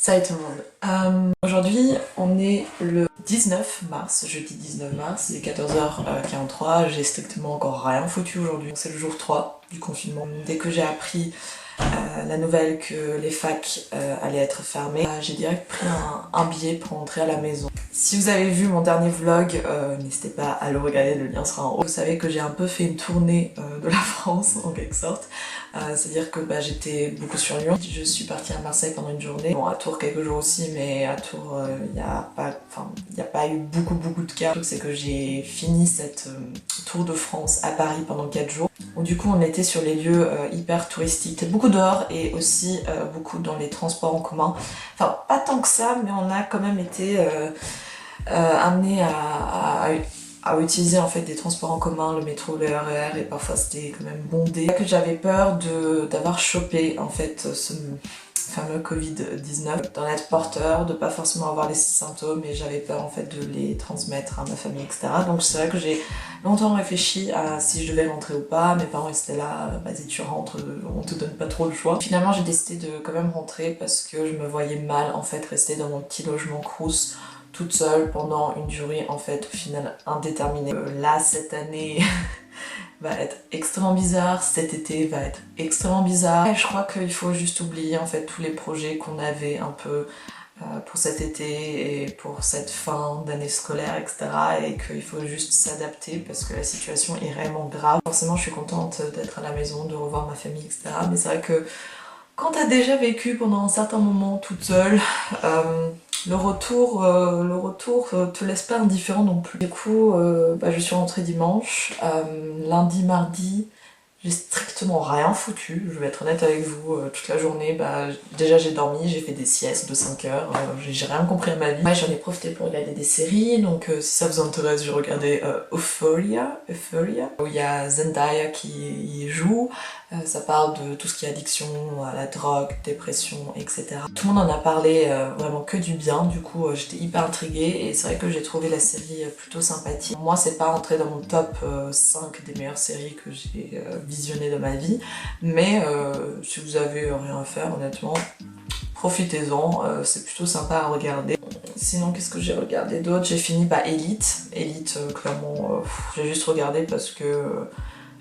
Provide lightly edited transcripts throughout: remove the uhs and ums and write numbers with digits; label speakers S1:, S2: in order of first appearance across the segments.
S1: Salut tout le monde. Aujourd'hui on est le 19 mars, jeudi 19 mars, il est 14h43, j'ai strictement encore rien foutu aujourd'hui. C'est le jour 3 du confinement. Dès que j'ai appris la nouvelle que les facs allaient être fermées, j'ai direct pris un billet pour rentrer à la maison. Si vous avez vu mon dernier vlog, n'hésitez pas à le regarder, le lien sera en haut. Vous savez que j'ai un peu fait une tournée de la France en quelque sorte. C'est-à-dire que j'étais beaucoup sur Lyon. Je suis partie à Marseille pendant une journée. Bon, à Tours quelques jours aussi, mais à Tours, il n'y a pas eu beaucoup de cas. Le truc, c'est que j'ai fini cette tour de France à Paris pendant 4 jours. Où du coup, on était sur les lieux hyper touristiques. Beaucoup dehors et aussi beaucoup dans les transports en commun. Enfin, pas tant que ça, mais on a quand même été amenés à utiliser en fait des transports en commun, le métro, le RER, et parfois c'était quand même bondé. Que j'avais peur d'avoir chopé en fait ce fameux Covid-19, d'en être porteur, de pas forcément avoir les symptômes, et j'avais peur en fait de les transmettre à ma famille, etc. Donc c'est vrai que j'ai longtemps réfléchi à si je devais rentrer ou pas. Mes parents étaient là, vas-y tu rentres, on te donne pas trop le choix. Finalement j'ai décidé de quand même rentrer parce que je me voyais mal en fait rester dans mon petit logement Crous toute seule pendant une durée en fait au final indéterminée. Là cette année va être extrêmement bizarre, cet été va être extrêmement bizarre. Et je crois qu'il faut juste oublier en fait tous les projets qu'on avait un peu pour cet été et pour cette fin d'année scolaire, etc. Et qu'il faut juste s'adapter parce que la situation est réellement grave. Forcément je suis contente d'être à la maison, de revoir ma famille, etc. Mais c'est vrai que quand t'as déjà vécu pendant un certain moment toute seule, le retour te laisse pas indifférent non plus. Du coup, je suis rentrée dimanche. Lundi, mardi, j'ai strictement rien foutu. Je vais être honnête avec vous, toute la journée, déjà j'ai dormi, j'ai fait des siestes de 5 heures, j'ai rien compris à ma vie. Ouais, j'en ai profité pour regarder des séries, donc si ça vous intéresse, j'ai regardé Euphoria, où il y a Zendaya qui y joue. Ça parle de tout ce qui est addiction à la drogue, dépression, etc. Tout le monde en a parlé vraiment que du bien, du coup j'étais hyper intriguée et c'est vrai que j'ai trouvé la série plutôt sympathique. Moi c'est pas entré dans mon top 5 des meilleures séries que j'ai visionnées de ma vie, mais si vous avez rien à faire honnêtement, profitez-en, c'est plutôt sympa à regarder. Sinon qu'est-ce que j'ai regardé d'autre? J'ai fini Elite, clairement j'ai juste regardé parce que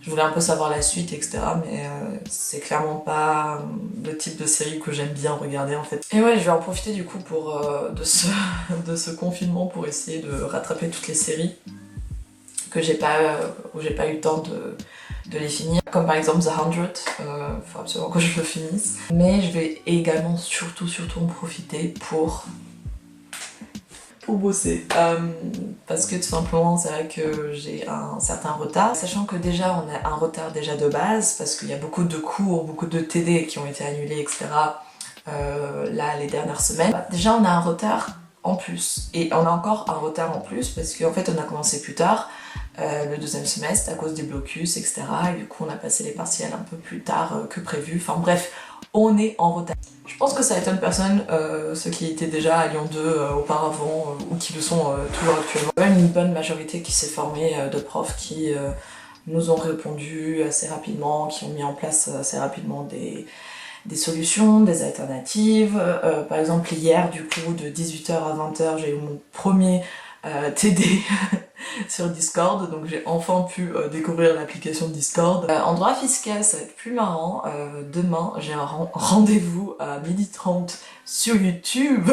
S1: je voulais un peu savoir la suite, etc. Mais c'est clairement pas le type de série que j'aime bien regarder en fait. Et ouais, je vais en profiter du coup de ce confinement pour essayer de rattraper toutes les séries que où j'ai pas eu le temps de les finir. Comme par exemple The 100, faut absolument que je le finisse. Mais je vais également surtout en profiter pour bosser parce que tout simplement c'est vrai que j'ai un certain retard, sachant que déjà on a un retard déjà de base parce qu'il y a beaucoup de cours, beaucoup de TD qui ont été annulés, etc. Là les dernières semaines, déjà on a un retard en plus, et on a encore un retard en plus parce qu'en fait on a commencé plus tard le deuxième semestre à cause des blocus, etc. Et du coup on a passé les partiels un peu plus tard que prévu, enfin bref, on est en retard. Je pense que ça étonne personne, ceux qui étaient déjà à Lyon 2 auparavant ou qui le sont toujours actuellement. Il y a même une bonne majorité qui s'est formée de profs qui nous ont répondu assez rapidement, qui ont mis en place assez rapidement des solutions, des alternatives. Par exemple hier du coup de 18h à 20h j'ai eu mon premier TD sur Discord, donc j'ai enfin pu découvrir l'application Discord. En droit fiscal ça va être plus marrant, demain j'ai un rendez-vous à 12h30 sur YouTube.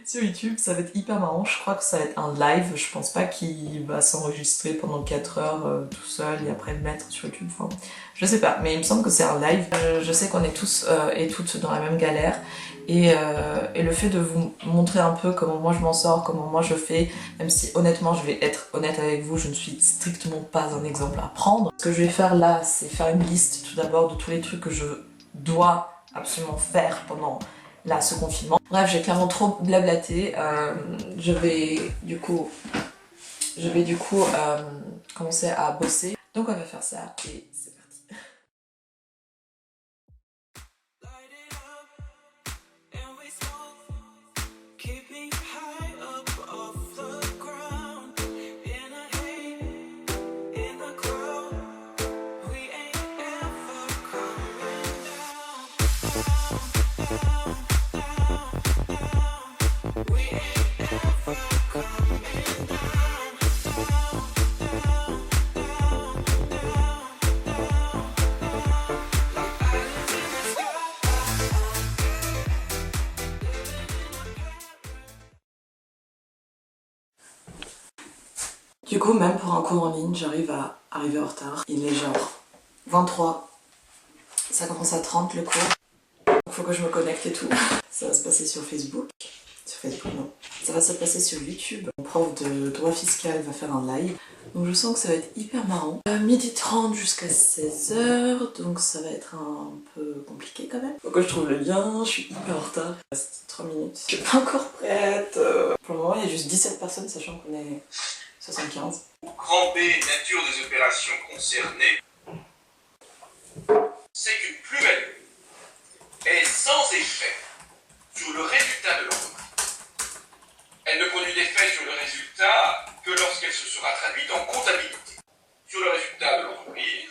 S1: Sur YouTube ça va être hyper marrant, je crois que ça va être un live, je pense pas qu'il va s'enregistrer pendant 4 heures tout seul et après le mettre sur YouTube, enfin je sais pas, mais il me semble que c'est un live. Je sais qu'on est tous et toutes dans la même galère. Et le fait de vous montrer un peu comment moi je m'en sors, comment moi je fais, même si honnêtement je vais être honnête avec vous, je ne suis strictement pas un exemple à prendre. Ce que je vais faire là, c'est faire une liste tout d'abord de tous les trucs que je dois absolument faire pendant là ce confinement. Bref, j'ai clairement trop blablaté, je vais du coup commencer à bosser. Donc on va faire ça et c'est parti. Du coup, même pour un cours en ligne, j'arrive à arriver en retard. Il est genre 23. Ça commence à 30 le cours. Il faut que je me connecte et tout. Ça va se passer sur Facebook. Sur Facebook, non. Ça va se passer sur YouTube. Mon prof de droit fiscal va faire un live. Donc je sens que ça va être hyper marrant. 12h30 jusqu'à 16h. Donc ça va être un peu compliqué quand même. Faut que je trouve le lien. Je suis hyper en retard. Il reste 3 minutes. Je suis pas encore prête. Pour le moment, il y a juste 17 personnes, sachant qu'on est 75.
S2: Grand B, nature des opérations concernées, c'est qu'une plus-value est sans effet sur le résultat de l'entreprise. Elle ne produit d'effet sur le résultat que lorsqu'elle se sera traduite en comptabilité. Sur le résultat de l'entreprise,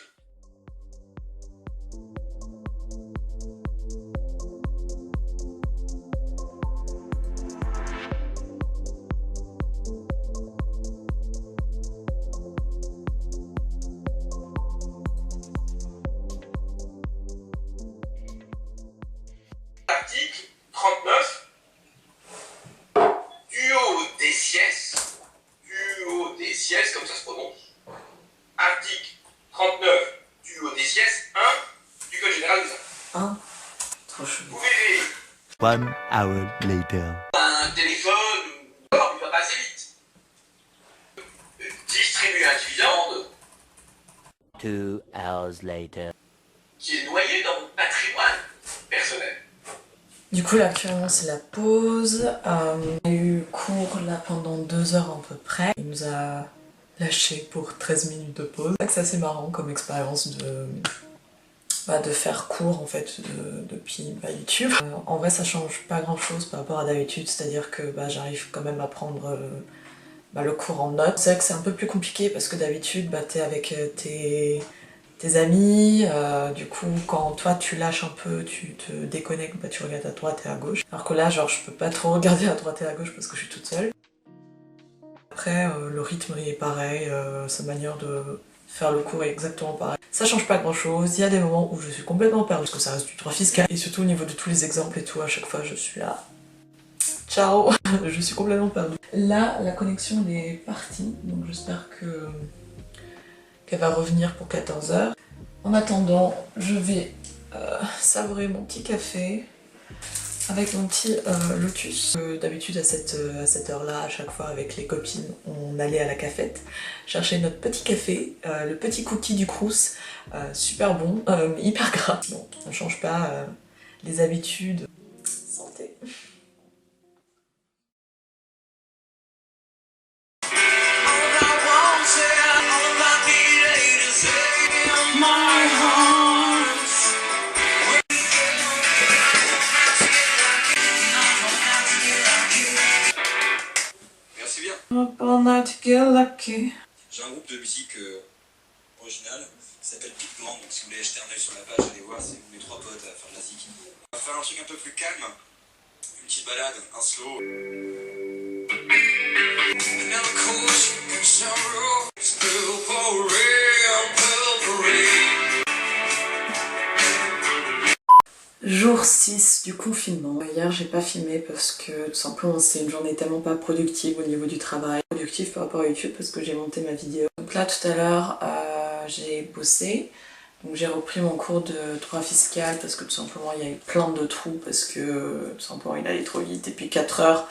S2: article 39, duodéciès, comme ça se prononce, article 39, duodéciès 1 du Code général des impôts.
S1: Hein? Trop chou.
S2: Vous verrez,
S3: 1 hour later.
S2: un téléphone, il va pas assez vite. Distribuer un dividende
S3: 2 hours later.
S2: qui est noyé dans mon patrimoine personnel.
S1: Du coup là actuellement c'est la pause. On a eu cours là pendant 2 heures à peu près. Il nous a lâché pour 13 minutes de pause. C'est assez marrant comme expérience de faire cours en fait depuis YouTube. En vrai ça change pas grand chose par rapport à d'habitude, c'est-à-dire que j'arrive quand même à prendre le cours en notes. C'est vrai que c'est un peu plus compliqué parce que d'habitude t'es avec tes amis, du coup quand toi tu lâches un peu, tu te déconnectes, tu regardes à droite et à gauche. Alors que là genre je peux pas trop regarder à droite et à gauche parce que je suis toute seule. Après le rythme est pareil, sa manière de faire le cours est exactement pareil. Ça change pas grand chose, il y a des moments où je suis complètement perdue parce que ça reste du droit fiscal. Et surtout au niveau de tous les exemples et tout, à chaque fois je suis là. Ciao. Je suis complètement perdue. Là la connexion elle est partie, donc j'espère qu'elle va revenir pour 14h. En attendant, je vais savourer mon petit café avec mon petit lotus. D'habitude à cette heure-là, à chaque fois avec les copines, on allait à la cafette chercher notre petit café, le petit cookie du Crous, super bon, mais hyper gras. Bon, on change pas les habitudes. Santé.
S2: Merci bien.
S4: J'ai un groupe de musique original qui s'appelle Pete Grand, donc si vous voulez jeter un œil sur la page, allez voir, c'est les trois potes à faire de la zik. On va faire un truc un peu plus calme, une petite balade, un slow.
S1: Jour 6 du confinement. Hier j'ai pas filmé parce que tout simplement c'est une journée tellement pas productive au niveau du travail. Productive par rapport à YouTube parce que j'ai monté ma vidéo. Donc là tout à l'heure j'ai bossé. Donc j'ai repris mon cours de droit fiscal parce que tout simplement il y a eu plein de trous parce que tout simplement il allait trop vite. Et puis 4 heures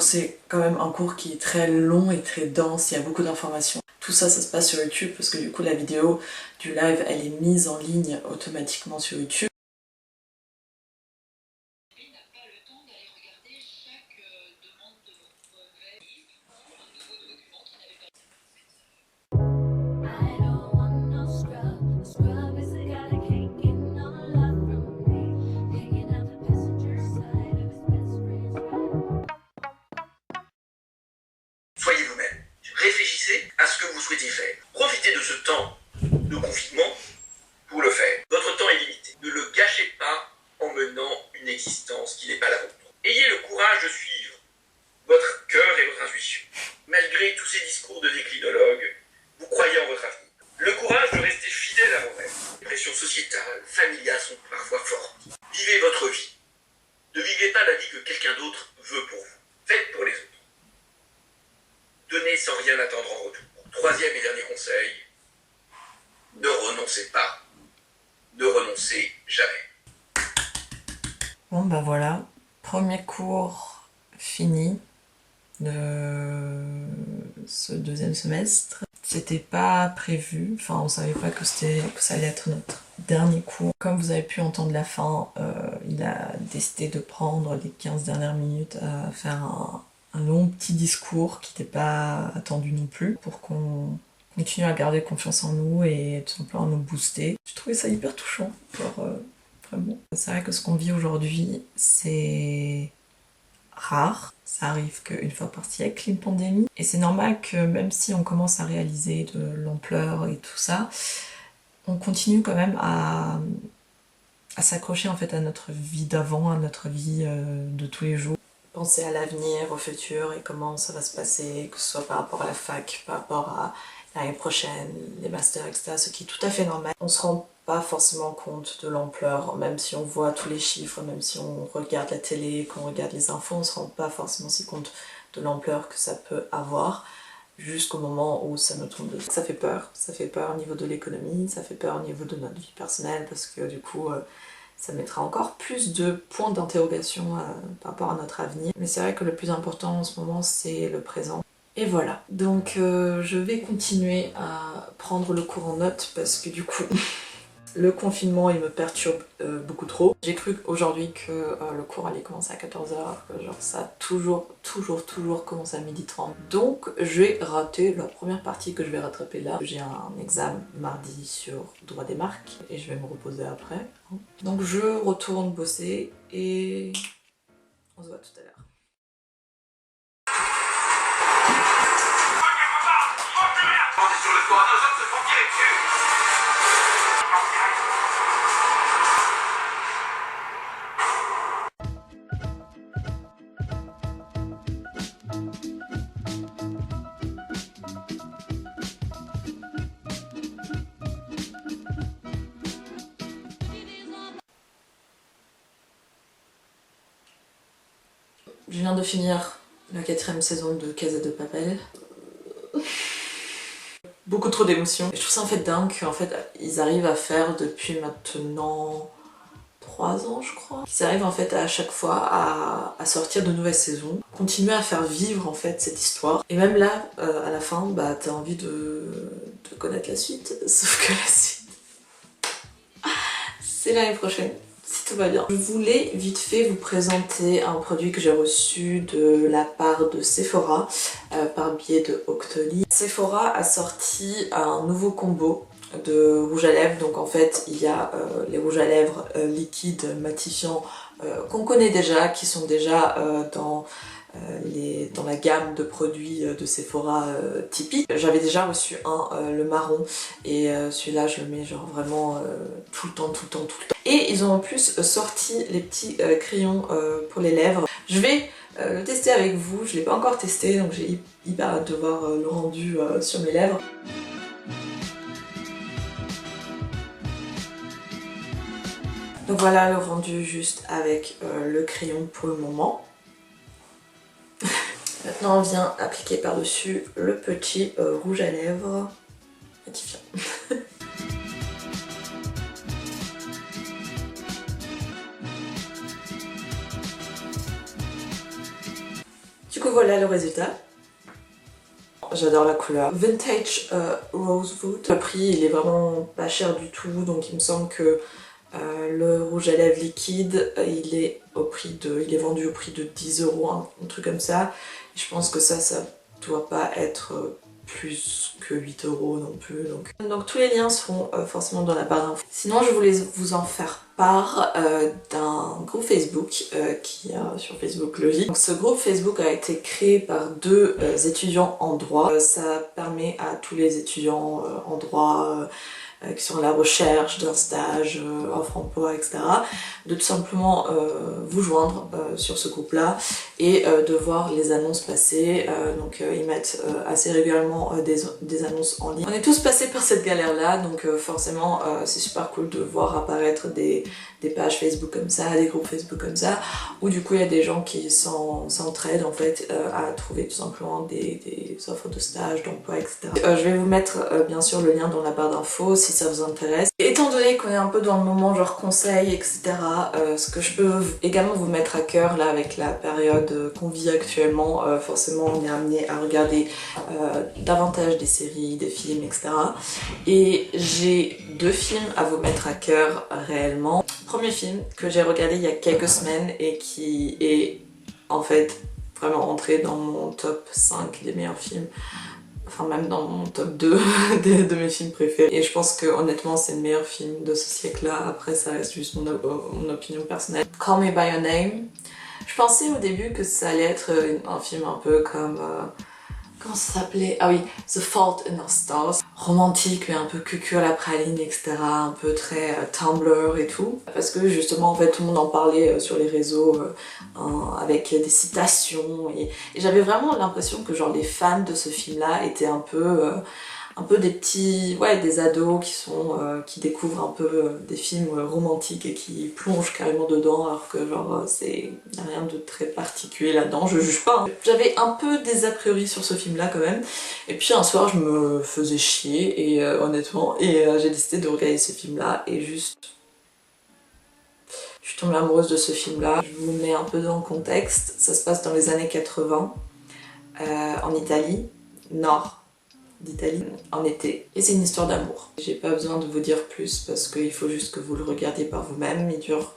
S1: c'est quand même un cours qui est très long et très dense, il y a beaucoup d'informations. Tout ça se passe sur YouTube parce que du coup la vidéo du live elle est mise en ligne automatiquement sur YouTube.
S2: Soyez vous-même. Réfléchissez à ce que vous souhaitez faire. Profitez de ce temps de confinement pour le faire. Votre temps est limité. Ne le gâchez pas en menant une existence qui n'est pas la vôtre. Ayez le courage de suivre votre cœur et votre intuition. Malgré tous ces discours de déclinologues, vous croyez en votre avenir. Le courage de rester fidèle à vos rêves. Les pressions sociétales, familiales sont parfois fortes. Vivez votre vie. Ne vivez pas la vie que quelqu'un d'autre veut pour vous. Faites pour les autres. Donnez sans rien rien attendre en retour. Troisième et dernier conseil, ne renoncez pas. Ne renoncez jamais.
S1: Bon bah voilà, premier cours fini de ce deuxième semestre. C'était pas prévu, enfin on savait pas que ça allait être notre dernier cours. Comme vous avez pu entendre la fin, il a décidé de prendre les 15 dernières minutes à faire un long petit discours qui n'était pas attendu non plus, pour qu'on continue à garder confiance en nous et tout simplement nous booster. J'ai trouvé ça hyper touchant, vraiment. C'est vrai que ce qu'on vit aujourd'hui, c'est rare. Ça arrive qu'une fois par siècle, une pandémie. Et c'est normal que même si on commence à réaliser de l'ampleur et tout ça, on continue quand même à s'accrocher en fait à notre vie d'avant, à notre vie de tous les jours. Penser à l'avenir, au futur et comment ça va se passer, que ce soit par rapport à la fac, par rapport à l'année prochaine, les masters, etc. Ce qui est tout à fait normal. On se rend pas forcément compte de l'ampleur, même si on voit tous les chiffres, même si on regarde la télé, qu'on regarde les infos, on se rend pas forcément si compte de l'ampleur que ça peut avoir, jusqu'au moment où ça nous tombe dessus. Ça fait peur au niveau de l'économie, ça fait peur au niveau de notre vie personnelle, parce que du coup, ça mettra encore plus de points d'interrogation par rapport à notre avenir. Mais c'est vrai que le plus important en ce moment, c'est le présent. Et voilà. Donc je vais continuer à prendre le cours en note parce que du coup, le confinement, il me perturbe beaucoup trop. J'ai cru aujourd'hui que le cours allait commencer à 14h, genre ça a toujours commencé à 12h30. Donc j'ai raté la première partie que je vais rattraper là. J'ai un examen mardi sur droit des marques et je vais me reposer après. Donc je retourne bosser et on se voit tout à l'heure.
S2: Sur le toit, nos hommes se font tirer dessus.
S1: Je viens de finir la 4e saison de Casa de Papel. Beaucoup trop d'émotions. Je trouve ça en fait dingue qu'en fait ils arrivent à faire depuis maintenant 3 ans je crois. Ils arrivent en fait à chaque fois à sortir de nouvelles saisons, continuer à faire vivre en fait cette histoire. Et même là, à la fin, bah t'as envie de connaître la suite, sauf que la suite, c'est l'année prochaine. Si tout va bien. Je voulais vite fait vous présenter un produit que j'ai reçu de la part de Sephora par biais de Octoly. Sephora a sorti un nouveau combo de rouge à lèvres. Donc en fait il y a les rouges à lèvres liquides matifiants qu'on connaît déjà, qui sont déjà dans la gamme de produits de Sephora typique. J'avais déjà reçu le marron et celui-là je le mets genre vraiment tout le temps. Et ils ont en plus sorti les petits crayons pour les lèvres. Je vais le tester avec vous, je ne l'ai pas encore testé donc j'ai hyper hâte de voir le rendu sur mes lèvres. Donc voilà le rendu juste avec le crayon pour le moment. Maintenant on vient appliquer par-dessus le petit rouge à lèvres matifiant. Du coup voilà le résultat. J'adore la couleur. Vintage Rosewood. Le prix il est vraiment pas cher du tout, donc il me semble que le rouge à lèvres liquide il est vendu au prix de 10 €, un truc comme ça. Et je pense que ça doit pas être plus que 8 € non plus. Donc tous les liens seront forcément dans la barre d'infos. Sinon je voulais vous en faire part d'un groupe Facebook qui a sur Facebook Logique. Donc ce groupe Facebook a été créé par 2 étudiants en droit. Ça permet à tous les étudiants en droit qui sont à la recherche d'un stage, offre emploi, etc. de tout simplement vous joindre sur ce groupe là et de voir les annonces passer. Donc ils mettent assez régulièrement des annonces en ligne. On est tous passés par cette galère là, donc forcément c'est super cool de voir apparaître des des pages Facebook comme ça, des groupes Facebook comme ça, où du coup il y a des gens qui s'entraident en fait à trouver tout simplement des offres de stage, d'emploi, etc. Je vais vous mettre bien sûr le lien dans la barre d'infos si ça vous intéresse. Et étant donné qu'on est un peu dans le moment genre conseils, etc., ce que je peux également vous mettre à cœur là avec la période qu'on vit actuellement, forcément on est amené à regarder davantage des séries, des films, etc. Et j'ai 2 films à vous mettre à cœur réellement. Premier film que j'ai regardé il y a quelques semaines et qui est en fait vraiment entré dans mon top 5 des meilleurs films, enfin même dans mon top 2 de mes films préférés. Et je pense que honnêtement c'est le meilleur film de ce siècle-là, après ça reste juste mon opinion personnelle. Call Me By Your Name. Je pensais au début que ça allait être un film un peu comme... comment ça s'appelait? Ah oui, The Fault in Our Stars. Romantique mais un peu cucu à la praline, etc. Un peu très Tumblr et tout. Parce que justement en fait tout le monde en parlait sur les réseaux avec des citations. Et j'avais vraiment l'impression que genre les fans de ce film là étaient un peu des petits, ouais, des ados qui découvrent un peu des films romantiques et qui plongent carrément dedans alors que genre c'est rien de très particulier là-dedans, je juge pas. Hein. J'avais un peu des a priori sur ce film-là quand même, et puis un soir je me faisais chier et honnêtement, j'ai décidé de regarder ce film-là et juste... Je suis tombée amoureuse de ce film-là. Je vous mets un peu dans le contexte, ça se passe dans les années 80 en Italie, nord d'Italie, en été. Et c'est une histoire d'amour. J'ai pas besoin de vous dire plus parce qu'il faut juste que vous le regardiez par vous-même. Il dure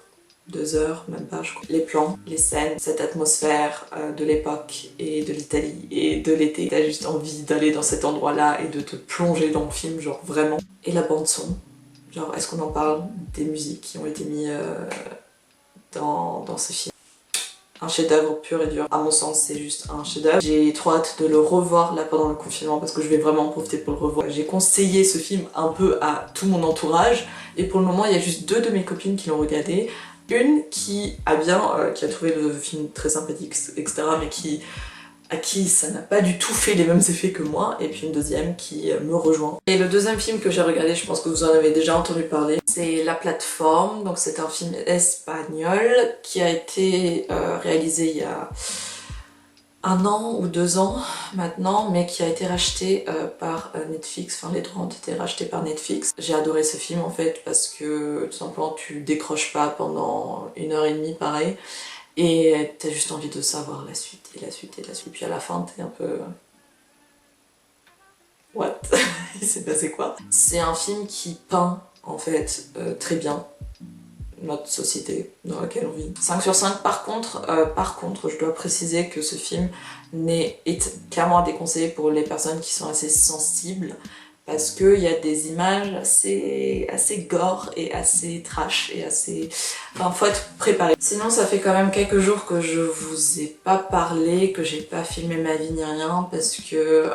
S1: 2 heures, même pas je crois. Les plans, les scènes, cette atmosphère de l'époque et de l'Italie et de l'été. T'as juste envie d'aller dans cet endroit-là et de te plonger dans le film, genre vraiment. Et la bande son, genre est-ce qu'on en parle des musiques qui ont été mises dans ce film? Un chef-d'œuvre pur et dur. À mon sens, c'est juste un chef-d'œuvre. J'ai trop hâte de le revoir là pendant le confinement parce que je vais vraiment en profiter pour le revoir. J'ai conseillé ce film un peu à tout mon entourage et pour le moment, il y a juste 2 de mes copines qui l'ont regardé. Une qui a trouvé le film très sympathique, etc. mais à qui ça n'a pas du tout fait les mêmes effets que moi, et puis une deuxième qui me rejoint. Et le deuxième film que j'ai regardé, je pense que vous en avez déjà entendu parler, c'est La Plateforme, donc c'est un film espagnol qui a été réalisé il y a 1 an ou 2 ans maintenant, mais qui a été racheté par Netflix, enfin les droits ont été rachetés par Netflix. J'ai adoré ce film en fait parce que tout simplement tu décroches pas pendant 1h30 pareil, et t'as juste envie de savoir la suite et la suite et la suite. Puis à la fin t'es un peu... What? Il s'est passé quoi? C'est un film qui peint en fait très bien notre société dans laquelle on vit. 5 sur 5 par contre, je dois préciser que ce film est clairement à déconseiller pour les personnes qui sont assez sensibles parce qu'il y a des images assez gore et assez trash et assez... Enfin, faut être préparé. Sinon, ça fait quand même quelques jours que je vous ai pas parlé, que j'ai pas filmé ma vie ni rien parce que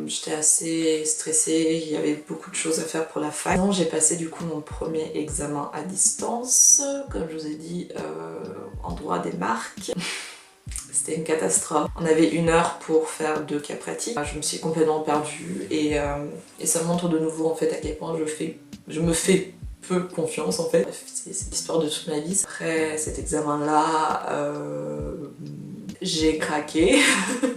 S1: j'étais assez stressée, il y avait beaucoup de choses à faire pour la fac. Sinon, j'ai passé du coup mon premier examen à distance, comme je vous ai dit, en droit des marques. C'était une catastrophe. On avait 1 heure pour faire 2 cas pratiques. Je me suis complètement perdue et ça montre de nouveau en fait à quel point je me fais peu confiance en fait. C'est l'histoire de toute ma vie. Après cet examen-là, j'ai craqué,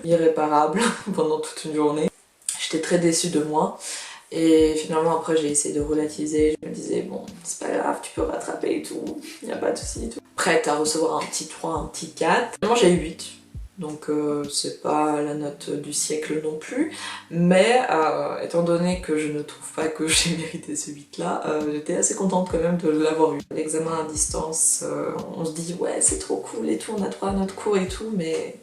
S1: irréparable pendant toute une journée. J'étais très déçue de moi. Et finalement après j'ai essayé de relativiser, je me disais bon c'est pas grave, tu peux rattraper et tout, y a pas de soucis et tout. Prête à recevoir un petit 3, un petit 4. Finalement j'ai eu 8, donc c'est pas la note du siècle non plus, mais étant donné que je ne trouve pas que j'ai mérité ce 8 là, j'étais assez contente quand même de l'avoir eu. L'examen à distance, on se dit ouais c'est trop cool et tout, on a droit à notre cours et tout, mais...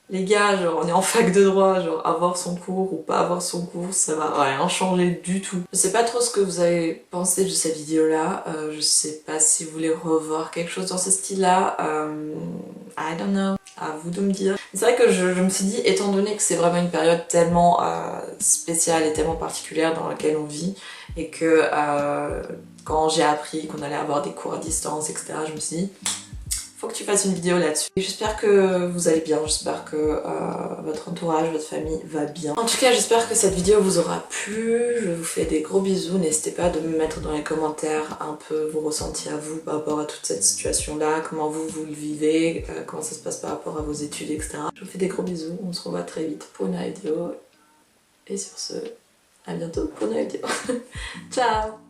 S1: Les gars, genre on est en fac de droit, genre avoir son cours ou pas avoir son cours, ça va rien changer du tout. Je sais pas trop ce que vous avez pensé de cette vidéo là, je sais pas si vous voulez revoir quelque chose dans ce style là, I don't know, à vous de me dire. C'est vrai que je me suis dit, étant donné que c'est vraiment une période tellement spéciale et tellement particulière dans laquelle on vit, et que quand j'ai appris qu'on allait avoir des cours à distance, etc., je me suis dit, faut que tu fasses une vidéo là-dessus. J'espère que vous allez bien, j'espère que votre entourage, votre famille va bien. En tout cas, j'espère que cette vidéo vous aura plu. Je vous fais des gros bisous. N'hésitez pas de me mettre dans les commentaires un peu vos ressentis à vous par rapport à toute cette situation-là, comment vous le vivez, comment ça se passe par rapport à vos études, etc. Je vous fais des gros bisous. On se revoit très vite pour une vidéo. Et sur ce, à bientôt pour une vidéo. Ciao!